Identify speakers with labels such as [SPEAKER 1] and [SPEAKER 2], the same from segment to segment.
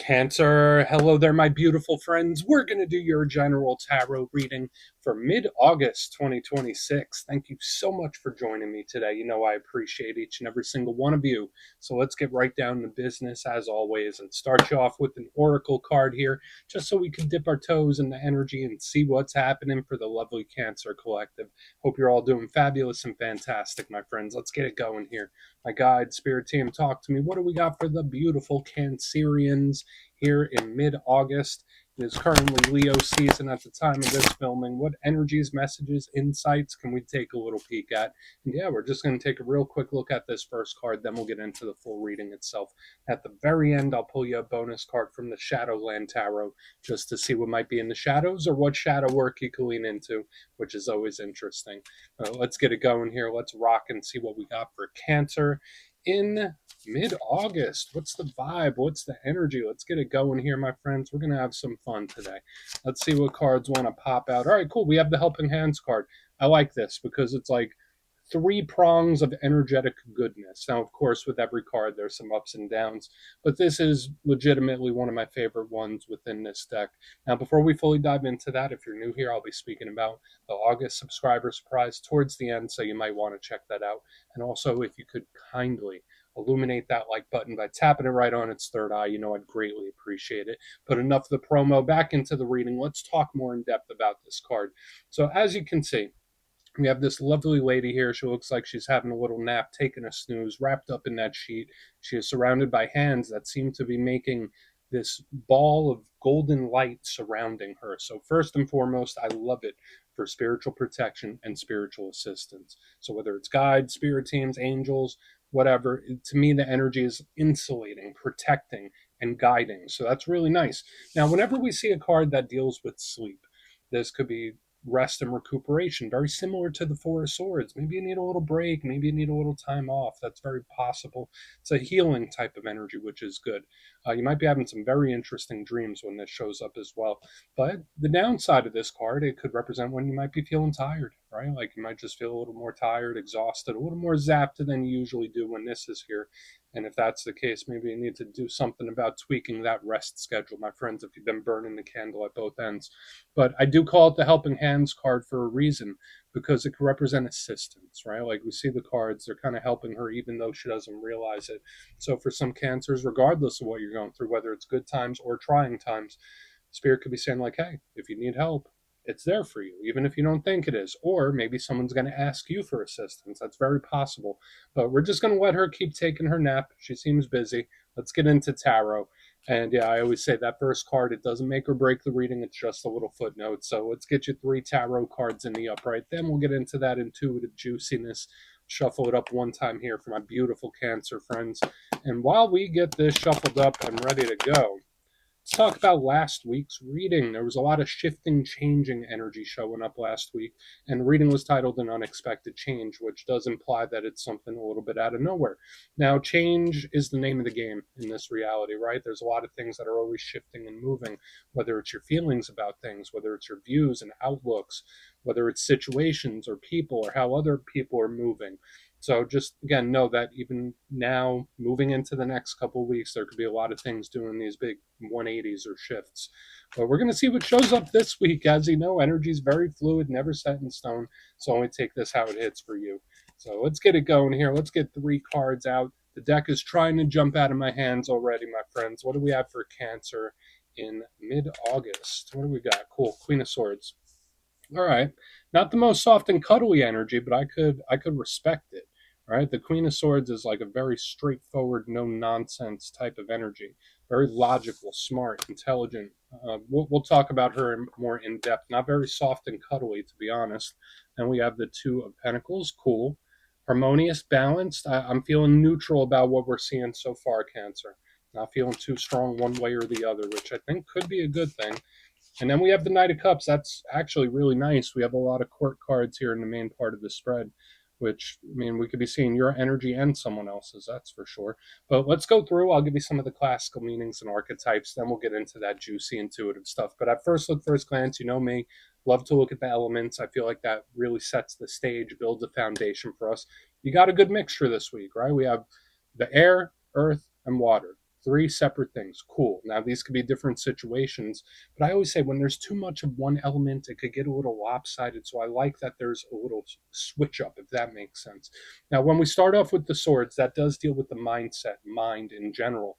[SPEAKER 1] Cancer, hello there, my beautiful friends. We're going to do your general tarot reading for mid-August 2026. Thank you so much for joining me today. You know I appreciate each and every single one of you. So let's get right down to business as always and start you off with an oracle card here, just so we can dip our toes in the energy and see what's happening for the lovely Cancer collective. Hope you're all doing fabulous and fantastic, my friends. Let's get it going here. My guide, spirit team, talk to me. What do we got for the beautiful Cancerians here in mid-August? It is currently Leo season at the time of this filming. What energies, messages, insights can we take a little peek at? And yeah, we're just going to take a real quick look at this first card, then we'll get into the full reading itself. At the very end, I'll pull you a bonus card from the Shadowland Tarot just to see what might be in the shadows or what shadow work you can lean into, which is always interesting. Let's get it going here. Let's rock and see what we got for Cancer in mid-August. What's the vibe? What's the energy? Let's get it going here, my friends. We're going to have some fun today. Let's see what cards want to pop out. All right, cool. We have the Helping Hands card. I like this because it's like three prongs of energetic goodness. Now, of course, with every card, there's some ups and downs, but this is legitimately one of my favorite ones within this deck. Now, before we fully dive into that, if you're new here, I'll be speaking about the August subscriber surprise towards the end, so you might want to check that out. And also, if you could kindly illuminate that like button by tapping it right on its third eye, you know I'd greatly appreciate it. But enough of the promo, back into the reading. Let's talk more in depth about this card. So as you can see, we have this lovely lady here. She looks like she's having a little nap, taking a snooze, wrapped up in that sheet. She is surrounded by hands that seem to be making this ball of golden light surrounding her. So first and foremost, I love it for spiritual protection and spiritual assistance. So whether it's guides, spirit teams, angels, whatever, to me the energy is insulating, protecting, and guiding. So that's really nice. Now, whenever we see a card that deals with sleep, this could be rest and recuperation, very similar to the Four of Swords. Maybe you need a little break, maybe you need a little time off. That's very possible. It's a healing type of energy, which is good. You might be having some very interesting dreams when this shows up as well. But the downside of this card, it could represent when you might be feeling tired, right? Like you might just feel a little more tired, exhausted, a little more zapped than you usually do when this is here. And if that's the case, maybe you need to do something about tweaking that rest schedule, my friends, if you've been burning the candle at both ends. But I do call it the Helping Hands card for a reason, because it can represent assistance, right? Like we see the cards, they're kind of helping her even though she doesn't realize it. So for some cancers, regardless of what you're going through, whether it's good times or trying times, Spirit could be saying like, hey, if you need help, it's there for you, even if you don't think it is. Or maybe someone's going to ask you for assistance. That's very possible. But we're just going to let her keep taking her nap. She seems busy. Let's get into tarot. And yeah, I always say that first card, it doesn't make or break the reading. It's just a little footnote. So let's get you three tarot cards in the upright. Then we'll get into that intuitive juiciness. Shuffle it up one time here for my beautiful Cancer friends. And while we get this shuffled up and ready to go, let's talk about last week's reading. There was a lot of shifting, changing energy showing up last week, and the reading was titled An Unexpected Change, which does imply that it's something a little bit out of nowhere. Now, change is the name of the game in this reality, right? There's a lot of things that are always shifting and moving, whether it's your feelings about things, whether it's your views and outlooks, whether it's situations or people or how other people are moving. So just, again, know that even now, moving into the next couple of weeks, there could be a lot of things doing these big 180s or shifts. But we're going to see what shows up this week. As you know, energy is very fluid, never set in stone. So only take this how it hits for you. So let's get it going here. Let's get three cards out. The deck is trying to jump out of my hands already, my friends. What do we have for Cancer in mid-August? What do we got? Cool. Queen of Swords. All right. Not the most soft and cuddly energy, but I could respect it. Right? The Queen of Swords is like a very straightforward, no nonsense type of energy. Very logical, smart, intelligent. We'll talk about her more in depth. Not very soft and cuddly, to be honest. And we have the Two of Pentacles. Cool. Harmonious, balanced. I'm feeling neutral about what we're seeing so far, Cancer. Not feeling too strong one way or the other, which I think could be a good thing. And then we have the Knight of Cups. That's actually really nice. We have a lot of court cards here in the main part of the spread, which, I mean, we could be seeing your energy and someone else's, that's for sure. But let's go through. I'll give you some of the classical meanings and archetypes. Then we'll get into that juicy, intuitive stuff. But at first look, first glance, you know me, love to look at the elements. I feel like that really sets the stage, builds a foundation for us. You got a good mixture this week, right? We have the air, earth, and water. Three separate things. Cool. Now, these could be different situations, but I always say when there's too much of one element, it could get a little lopsided. So I like that there's a little switch up, if that makes sense. Now, when we start off with the swords, that does deal with the mindset, mind in general.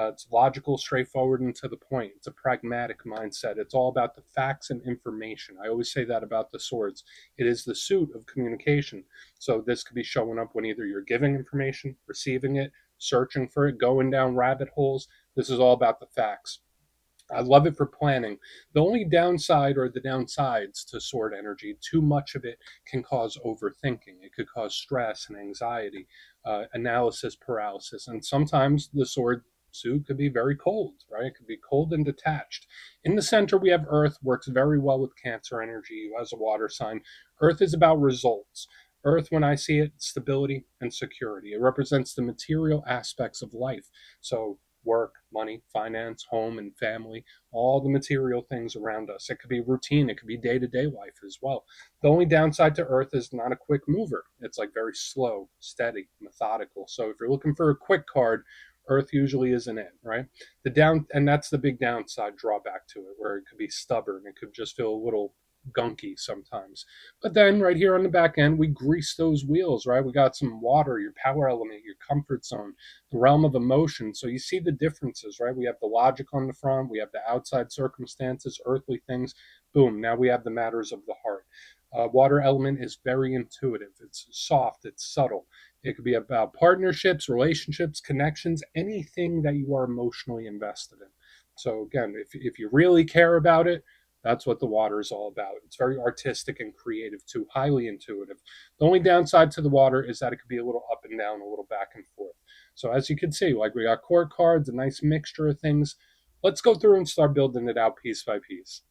[SPEAKER 1] It's logical, straightforward, and to the point. It's a pragmatic mindset. It's all about the facts and information. I always say that about the swords. It is the suit of communication. So this could be showing up when either you're giving information, receiving it, searching for it, going down rabbit holes. This is all about the facts. I love it for planning. The only downside or the downsides to sword energy, too much of it can cause overthinking. It could cause stress and anxiety, analysis paralysis, and sometimes the sword suit could be very cold, right? It could be cold and detached. In the center, we have Earth, works very well with Cancer energy as a water sign. Earth is about results. Earth, when I see it, stability and security. It represents the material aspects of life. So work, money, finance, home, and family, all the material things around us. It could be routine, it could be day to day life as well. The only downside to Earth is not a quick mover. It's like very slow, steady, methodical. So if you're looking for a quick card, Earth usually isn't it, right? And that's the big downside drawback to it, where it could be stubborn. It could just feel a little gunky sometimes. But then right here on the back end, we grease those wheels, right? We got some water, your power element, your comfort zone, the realm of emotion. So you see the differences, right? We have the logic on the front, we have the outside circumstances, earthly things. Boom, now we have the matters of the heart. Water element is very intuitive. It's soft, it's subtle. It could be about partnerships, relationships, connections, anything that you are emotionally invested in. So again, if you really care about it, that's what the water is all about. It's very artistic and creative too, highly intuitive. The only downside to the water is that it could be a little up and down, a little back and forth. So as you can see, like we got court cards, a nice mixture of things. Let's go through and start building it out piece by piece.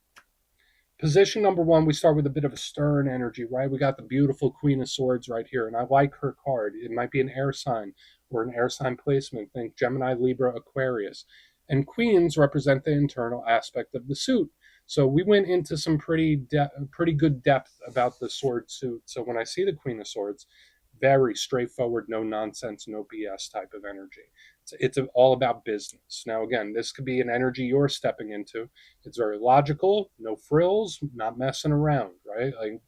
[SPEAKER 1] Position number one, we start with a bit of a stern energy, right? We got the beautiful Queen of Swords right here, and I like her card. It might be an air sign or an air sign placement. Think Gemini, Libra, Aquarius. And queens represent the internal aspect of the suit. So we went into some pretty good depth about the sword suit. So when I see the Queen of Swords, very straightforward, no nonsense, no BS type of energy. It's all about business. Now, again, this could be an energy you're stepping into. It's very logical, no frills, not messing around, right? Like,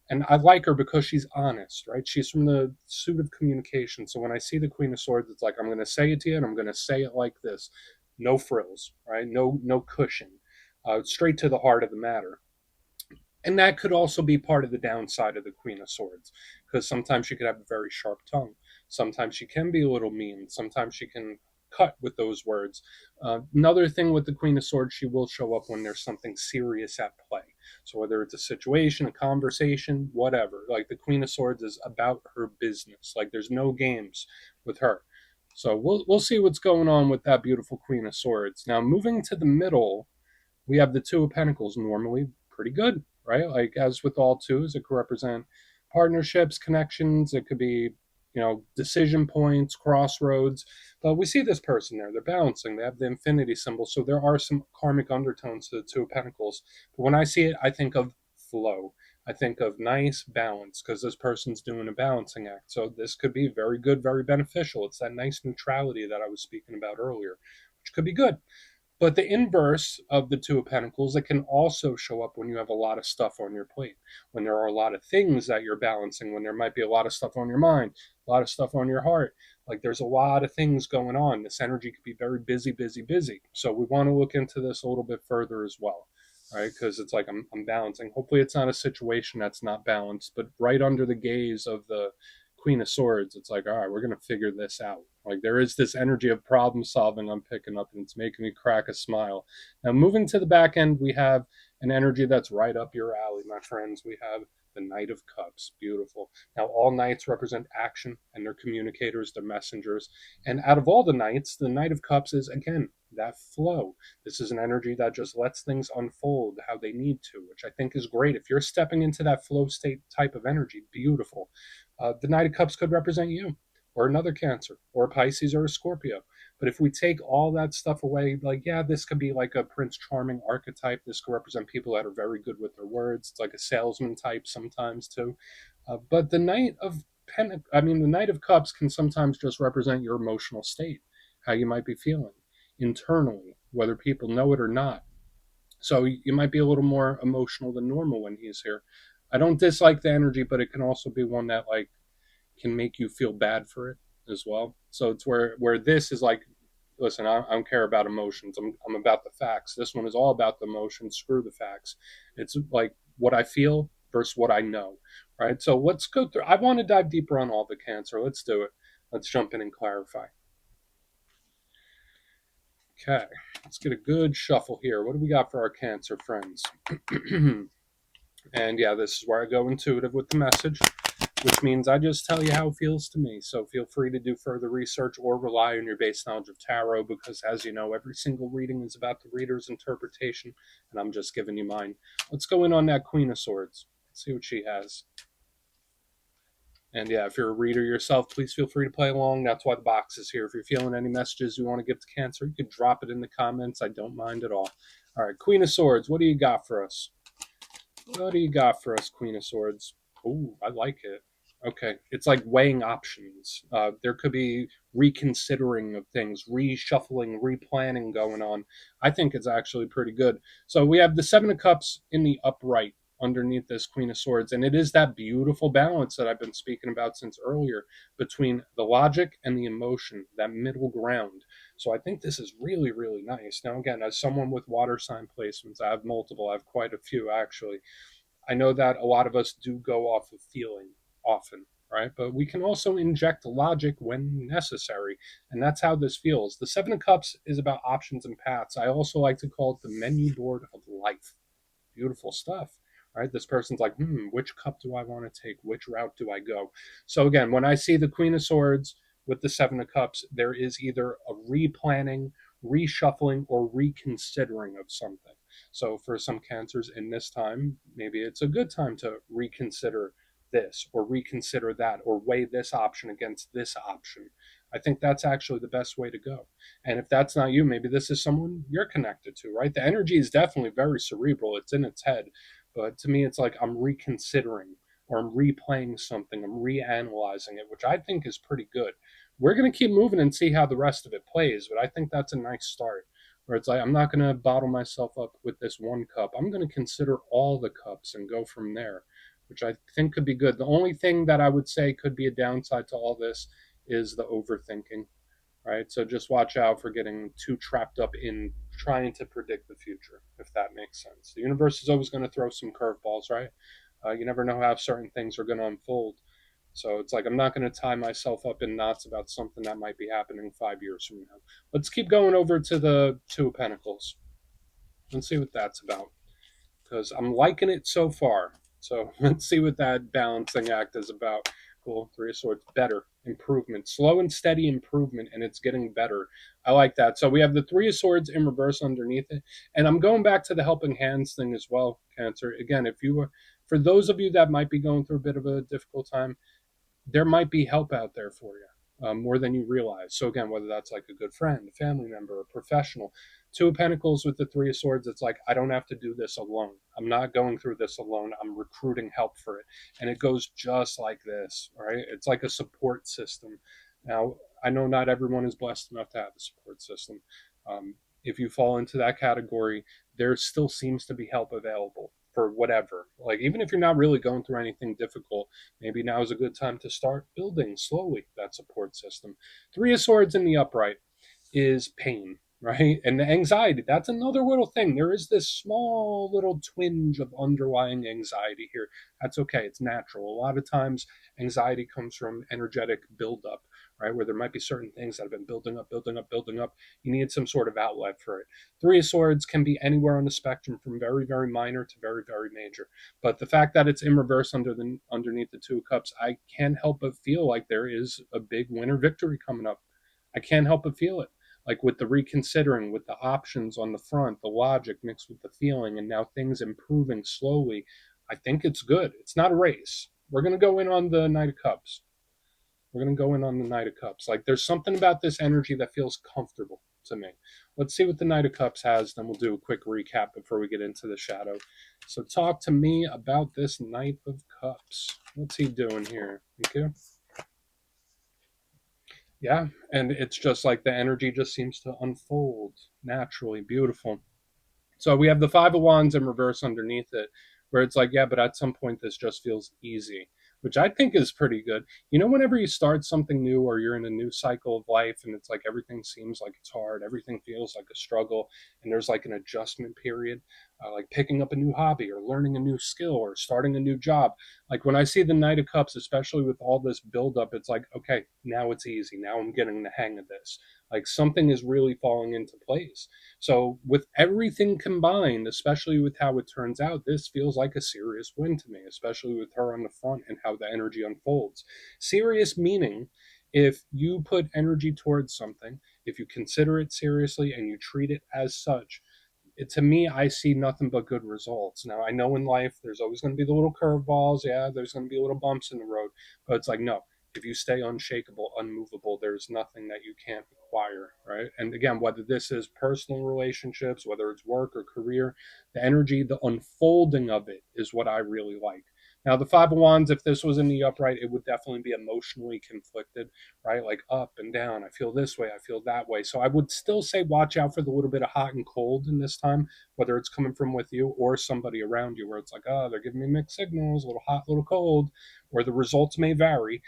[SPEAKER 1] and I like her because she's honest, right? She's from the suit of communication. So when I see the Queen of Swords, it's like I'm going to say it to you, and I'm going to say it like this: no frills, right? No cushion, straight to the heart of the matter. And that could also be part of the downside of the Queen of Swords, because sometimes she could have a very sharp tongue. Sometimes she can be a little mean. Sometimes she can cut with those words. Another thing with the Queen of Swords, she will show up when there's something serious at play. So whether it's a situation, a conversation, whatever, like the Queen of Swords is about her business. Like there's no games with her. So we'll see what's going on with that beautiful Queen of Swords. Now moving to the middle, we have the Two of Pentacles, normally pretty good, right? Like as with all twos, it could represent partnerships, connections. It could be, decision points, crossroads. But we see this person there. They're balancing. They have the infinity symbol. So there are some karmic undertones to the Two of Pentacles. But when I see it, I think of flow. I think of nice balance because this person's doing a balancing act. So this could be very good, very beneficial. It's that nice neutrality that I was speaking about earlier, which could be good. But the inverse of the Two of Pentacles, it can also show up when you have a lot of stuff on your plate, when there are a lot of things that you're balancing, when there might be a lot of stuff on your mind, a lot of stuff on your heart. Like there's a lot of things going on. This energy could be very busy, busy, busy. So we want to look into this a little bit further as well, right? Because it's like I'm balancing. Hopefully it's not a situation that's not balanced, but right under the gaze of the Queen of Swords, it's like, all right, we're going to figure this out. Like there is this energy of problem solving I'm picking up, and it's making me crack a smile. Now, moving to the back end, we have an energy that's right up your alley, my friends. We have the Knight of Cups. Beautiful. Now, all knights represent action, and they're communicators, they're messengers. And out of all the knights, the Knight of Cups is, again, that flow. This is an energy that just lets things unfold how they need to, which I think is great. If you're stepping into that flow state type of energy, beautiful. The Knight of Cups could represent you, or another Cancer, or a Pisces, or a Scorpio. But if we take all that stuff away, like, yeah, this could be like a Prince Charming archetype. This could represent people that are very good with their words. It's like a salesman type sometimes too. But the the Knight of Cups can sometimes just represent your emotional state, how you might be feeling. internally, whether people know it or not. So you might be a little more emotional than normal when he's here. I don't dislike the energy, but it can also be one that like can make you feel bad for it as well. So it's where this is like, listen, I don't care about emotions. I'm about the facts. This one is all about the emotions. Screw the facts. It's like what I feel versus what I know, right? So let's go through. I want to dive deeper on all the Cancer. Let's do it. Let's jump in and clarify. Okay, let's get a good shuffle here. What do we got for our Cancer friends? And yeah, this is where I go intuitive with the message, which means I just tell you how it feels to me. So feel free to do further research or rely on your base knowledge of tarot, because as you know, every single reading is about the reader's interpretation, and I'm just giving you mine. Let's go in on that Queen of Swords. Let's see what she has. And yeah, if you're a reader yourself, please feel free to play along. That's why the box is here. If you're feeling any messages you want to give to Cancer, you can drop it in the comments. I don't mind at all. All right, Queen of Swords, what do you got for us? What do you got for us, Queen of Swords? Ooh, I like it. Okay, it's like weighing options. There could be reconsidering of things, reshuffling, replanning going on. I think it's actually pretty good. So we have the Seven of Cups in the upright underneath this Queen of Swords, and it is that beautiful balance that I've been speaking about since earlier between the logic and the emotion, that middle ground. So I think this is really, really nice. Now, again, as someone with water sign placements, I have multiple, I have quite a few actually. I know that a lot of us do go off of feeling often, right? But we can also inject logic when necessary. And that's how this feels. The Seven of Cups is about options and paths. I also like to call it the menu board of life. Beautiful stuff. Right? This person's like, which cup do I want to take? Which route do I go? So again, when I see the Queen of Swords with the Seven of Cups, there is either a replanning, reshuffling, or reconsidering of something. So for some Cancers in this time, maybe it's a good time to reconsider this or reconsider that or weigh this option against this option. I think that's actually the best way to go. And if that's not you, maybe this is someone you're connected to, right? The energy is definitely very cerebral, it's in its head. But to me, it's like I'm reconsidering or I'm replaying something, I'm reanalyzing it, which I think is pretty good. We're going to keep moving and see how the rest of it plays, but I think that's a nice start. Where it's like, I'm not going to bottle myself up with this one cup. I'm going to consider all the cups and go from there, which I think could be good. The only thing that I would say could be a downside to all this is the overthinking, right? So just watch out for getting too trapped up in trying to predict the future, if that makes sense. The universe is always going to throw some curveballs, right? You never know how certain things are going to unfold. So it's like I'm not going to tie myself up in knots about something that might be happening 5 years from now. Let's keep going over to the Two of Pentacles and see what that's about, because I'm liking it so far. So let's see what that balancing act is about. Cool. Three of Swords, better, improvement, slow and steady improvement, and it's getting better. I like that. So we have the Three of Swords in reverse underneath it. And I'm going back to the helping hands thing as well, Cancer. Again, if you were, for those of you that might be going through a bit of a difficult time, there might be help out there for you, more than you realize. So again, whether that's like a good friend, a family member, a professional. Two of Pentacles with the Three of Swords, it's like I don't have to do this alone. I'm not going through this alone. I'm recruiting help for it, and it goes just like this. Right? It's like a support system. Now I know not everyone is blessed enough to have a support system. If you fall into that category, there still seems to be help available for whatever. Like even if you're not really going through anything difficult, maybe now is a good time to start building slowly that support system. Three of Swords in the upright is pain, right? And the anxiety, that's another little thing. There is this small little twinge of underlying anxiety here. That's okay. It's natural. A lot of times, anxiety comes from energetic buildup, right? Where there might be certain things that have been building up, building up, building up. You need some sort of outlet for it. Three of Swords can be anywhere on the spectrum from very, very minor to very, very major. But the fact that it's in reverse underneath the Two of Cups, I can't help but feel like there is a big winner victory coming up. I can't help but feel it, like with the reconsidering, with the options on the front, the logic mixed with the feeling, and now things improving slowly. I think it's good. It's not a race. We're going to go in on the Knight of Cups. We're going to go in on the Knight of Cups. Like there's something about this energy that feels comfortable to me. Let's see what the Knight of Cups has, then we'll do a quick recap before we get into the shadow. So talk to me about this Knight of Cups. What's he doing here? Okay. Yeah, and it's just like the energy just seems to unfold naturally, beautiful. So we have the Five of Wands in reverse underneath it, where it's like, yeah, but at some point this just feels easy, which I think is pretty good. You know, whenever you start something new or you're in a new cycle of life and it's like everything seems like it's hard, everything feels like a struggle, and there's like an adjustment period, like picking up a new hobby or learning a new skill or starting a new job. Like when I see the Knight of Cups, especially with all this buildup, it's like, okay, now it's easy. Now I'm getting the hang of this. Like something is really falling into place. So, with everything combined, especially with how it turns out, this feels like a serious win to me, especially with her on the front and how the energy unfolds. Serious meaning if you put energy towards something, if you consider it seriously and you treat it as such, to me, I see nothing but good results. Now, I know in life there's always going to be the little curveballs. Yeah, there's going to be little bumps in the road, but it's like, no, if you stay unshakable, unmovable, there's nothing that you can't acquire, right? And again, whether this is personal relationships, whether it's work or career, the energy, the unfolding of it is what I really like. Now, the Five of Wands, if this was in the upright, it would definitely be emotionally conflicted, right? Like up and down. I feel this way, I feel that way. So I would still say watch out for the little bit of hot and cold in this time, whether it's coming from with you or somebody around you, where it's like, oh, they're giving me mixed signals, a little hot, a little cold, or the results may vary.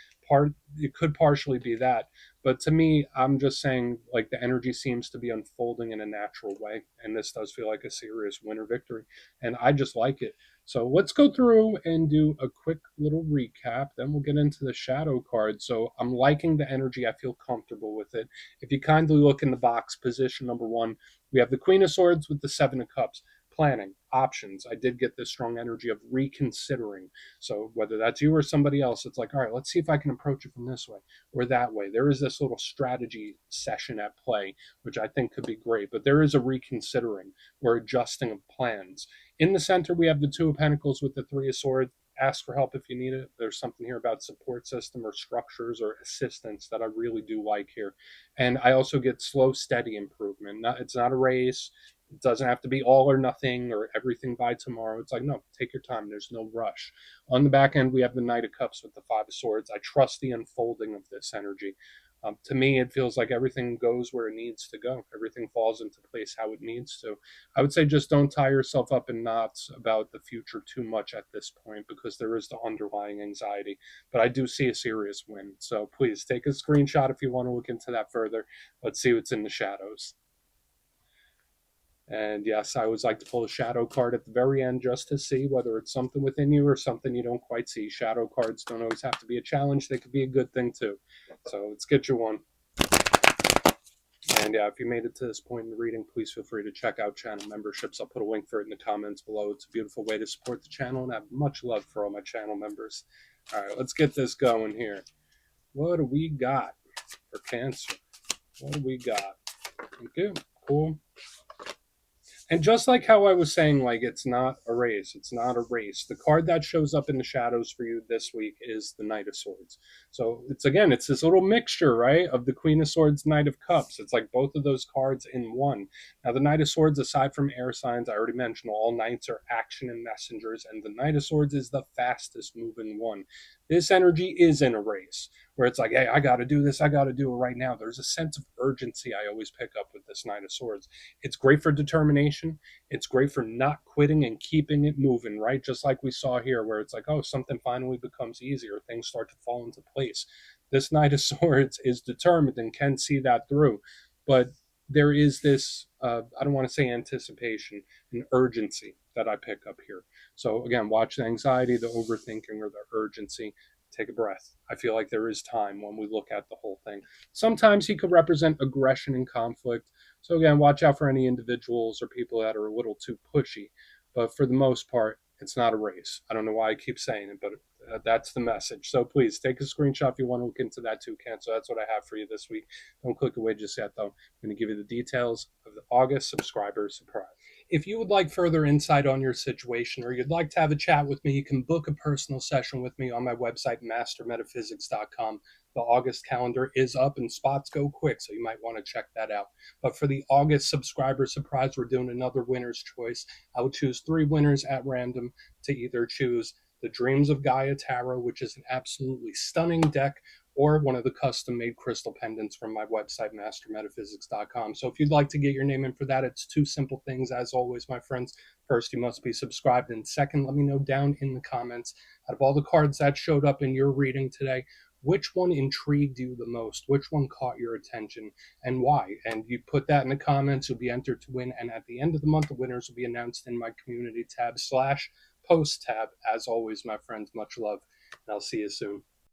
[SPEAKER 1] It could partially be that. But to me, I'm just saying like the energy seems to be unfolding in a natural way. And this does feel like a serious winner victory. And I just like it. So let's go through and do a quick little recap. Then we'll get into the shadow card. So I'm liking the energy. I feel comfortable with it. If you kindly look in the box, position number one, we have the Queen of Swords with the Seven of Cups. Planning, options. I did get this strong energy of reconsidering. So whether that's you or somebody else, it's like, all right, let's see if I can approach it from this way or that way. There is this little strategy session at play, which I think could be great. But there is a reconsidering or adjusting of plans. In the center, we have the Two of Pentacles with the Three of Swords. Ask for help if you need it. There's something here about support system or structures or assistance that I really do like here. And I also get slow, steady improvement. It's not a race. It doesn't have to be all or nothing or everything by tomorrow. It's like, no, take your time. There's no rush. On the back end, we have the Knight of Cups with the Five of Swords. I trust the unfolding of this energy. To me, it feels like everything goes where it needs to go. Everything falls into place how it needs to. I would say just don't tie yourself up in knots about the future too much at this point because there is the underlying anxiety. But I do see a serious win. So please take a screenshot if you want to look into that further. Let's see what's in the shadows. And yes, I always like to pull a shadow card at the very end just to see whether it's something within you or something you don't quite see. Shadow cards don't always have to be a challenge, they could be a good thing too. So let's get you one. And yeah, if you made it to this point in the reading, please feel free to check out channel memberships. I'll put a link for it in the comments below. It's a beautiful way to support the channel, and I have much love for all my channel members. All right, let's get this going here. What do we got for Cancer? What do we got? Okay, cool. And just like how I was saying, like, it's not a race, it's not a race. The card that shows up in the shadows for you this week is the Knight of Swords. So it's this little mixture, right, of the Queen of Swords, Knight of Cups. It's like both of those cards in one. Now, the Knight of Swords, aside from air signs, I already mentioned all knights are action and messengers, and the Knight of Swords is the fastest moving one. This energy is in a race where it's like, hey, I got to do this, I got to do it right now. There's a sense of urgency I always pick up with this Knight of Swords. It's great for determination. It's great for not quitting and keeping it moving, right? Just like we saw here, where it's like, oh, something finally becomes easier, things start to fall into place. This Knight of Swords is determined and can see that through. But there is this, I don't want to say anticipation, an urgency that I pick up here. So again, watch the anxiety, the overthinking, or the urgency. Take a breath. I feel like there is time when we look at the whole thing. Sometimes he could represent aggression and conflict. So again, watch out for any individuals or people that are a little too pushy. But for the most part, it's not a race. I don't know why I keep saying it, but that's the message. So please take a screenshot if you want to look into that too, Ken. So that's what I have for you this week. Don't click away just yet, though. I'm going to give you the details of the August subscriber surprise. If you would like further insight on your situation or you'd like to have a chat with me, you can book a personal session with me on my website, mastermetaphysics.com. The August calendar is up and spots go quick, so you might want to check that out. But for the August subscriber surprise, we're doing another winner's choice. I will choose 3 winners at random to either choose the Dreams of Gaia Tarot, which is an absolutely stunning deck, or one of the custom made crystal pendants from my website, mastermetaphysics.com. So if you'd like to get your name in for that, it's two simple things, as always, my friends. First, you must be subscribed. And second, let me know down in the comments, out of all the cards that showed up in your reading today, which one intrigued you the most? Which one caught your attention and why? And you put that in the comments, you'll be entered to win. And at the end of the month, the winners will be announced in my community tab / post tab. As always, my friends, much love, and I'll see you soon.